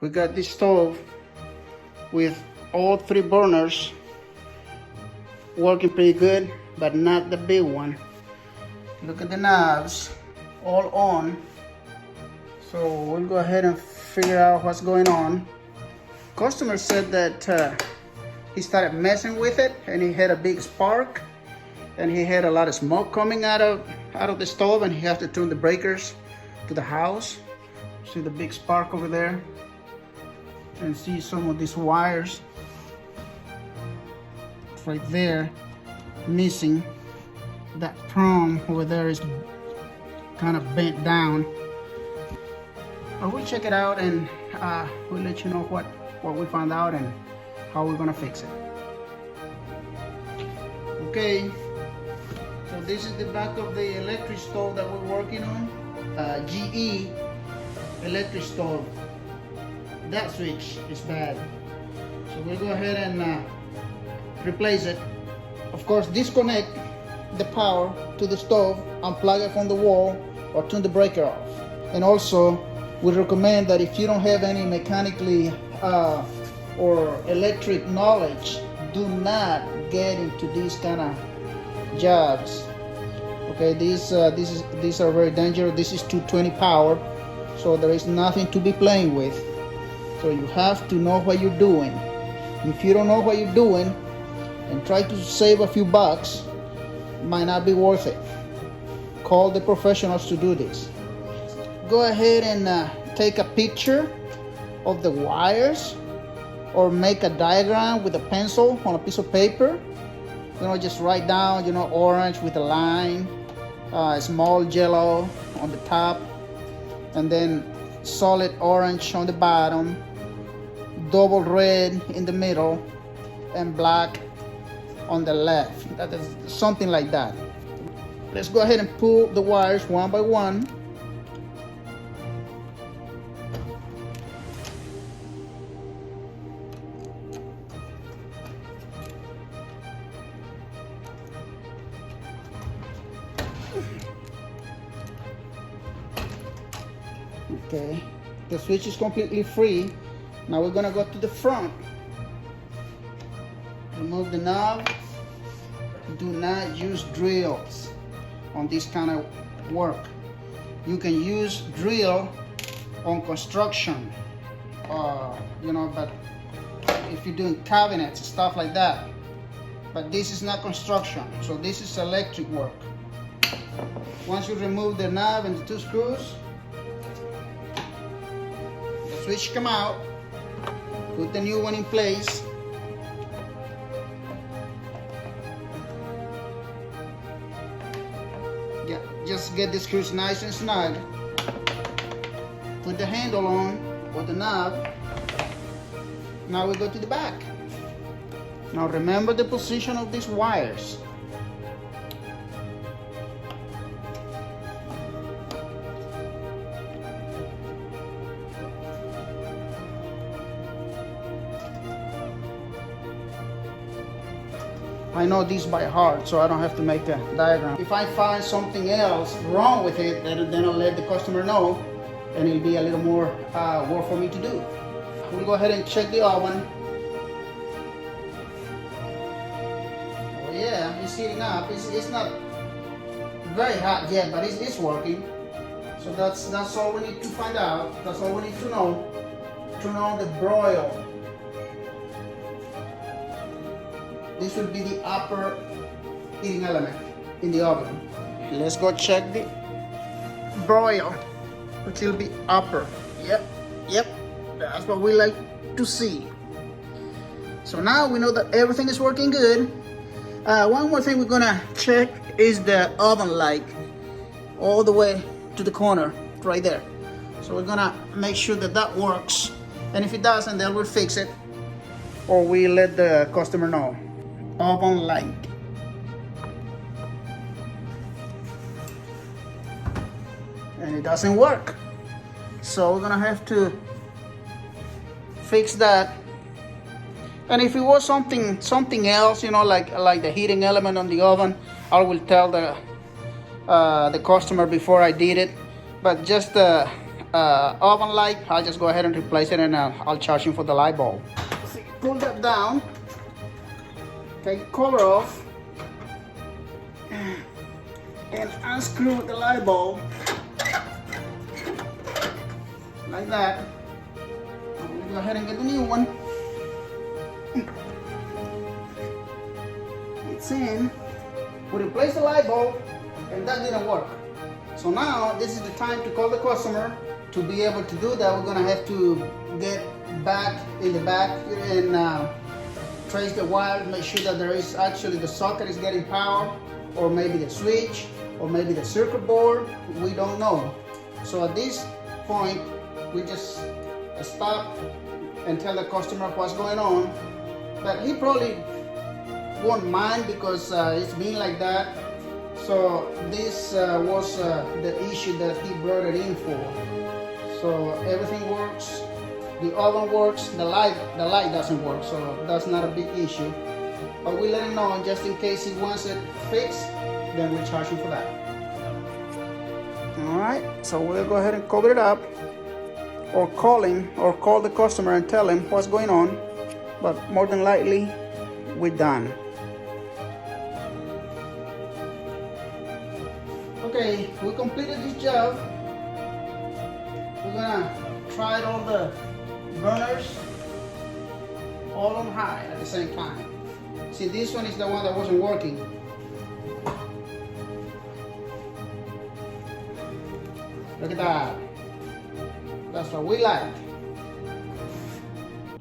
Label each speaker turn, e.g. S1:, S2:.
S1: We got this stove with all 3 burners working pretty good, but not the big one. Look at the knobs, all on. So we'll go ahead and figure out what's going on. Customer said that he started messing with it and he had a big spark and he had a lot of smoke coming out of the stove, and he has to turn the breakers to the house. See the big spark over there? And see some of these wires right there missing. That prong over there is kind of bent down. But we'll check it out and we'll let you know what we found out and how we're gonna fix it. Okay, so this is the back of the electric stove that we're working on. GE electric stove. That switch is bad, so we'll go ahead and replace it. Of course, disconnect the power to the stove, unplug it from the wall, or turn the breaker off. And also, we recommend that if you don't have any mechanically or electric knowledge, do not get into these kind of jobs. Okay, these are very dangerous. This is 220 power, so there is nothing to be playing with. So you have to know what you're doing. If you don't know what you're doing and try to save a few bucks, it might not be worth it. Call the professionals to do this. Go ahead and take a picture of the wires, or make a diagram with a pencil on a piece of paper. Just write down, orange with a line, small yellow on the top, and then solid orange on the bottom, double red in the middle, and black on the left. That is something like that. Let's go ahead and pull the wires one by one. Okay, the switch is completely free. Now we're gonna go to the front. Remove the knob. Do not use drills on this kind of work. You can use drill on construction, but if you're doing cabinets, stuff like that. But this is not construction, so this is electric work. Once you remove the knob and the 2 screws, the switch come out. Put the new one in place. Just get the screws nice and snug. Put the handle on, or the knob. Now we go to the back. Now remember the position of these wires. I know these by heart, so I don't have to make a diagram. If I find something else wrong with it, then I'll let the customer know, and it'll be a little more work for me to do. We'll go ahead and check the oven. Oh yeah, it's heating up. It's not very hot yet, but it's working. So that's all we need to find out. That's all we need to know. Turn on the broil. This will be the upper heating element in the oven. Let's go check the broil, which will be upper. Yep, that's what we like to see. So now we know that everything is working good. One more thing we're gonna check is the oven light, all the way to the corner, right there. So we're gonna make sure that works. And if it doesn't, then we'll fix it, or we let the customer know. Oven light. And it doesn't work. So we're gonna have to fix that. And if it was something else, like the heating element on the oven, I will tell the customer before I did it. But just oven light, I'll just go ahead and replace it, and I'll charge him for the light bulb. So pull that down, take the cover off, and unscrew the light bulb like that. I'm gonna go ahead and get the new one. It's in. We replaced the light bulb, and that didn't work. So now this is the time to call the customer. To be able to do that, we're gonna have to get back in the back and trace the wire, make sure that there is actually the socket is getting power, or maybe the switch, or maybe the circuit board. We don't know. So at this point, we just stop and tell the customer what's going on. But he probably won't mind because it's been like that. So this was the issue that he brought it in for. So everything works, the oven works, the light doesn't work, so that's not a big issue. But we let him know just in case he wants it fixed, then we charge him for that. All right, so we'll go ahead and cover it up, or call him, or call the customer and tell him what's going on. But more than likely, we're done. Okay, we completed this job. We're gonna try all the burners all on high at the same time. See, this one is the one that wasn't working. Look at that. That's what we like.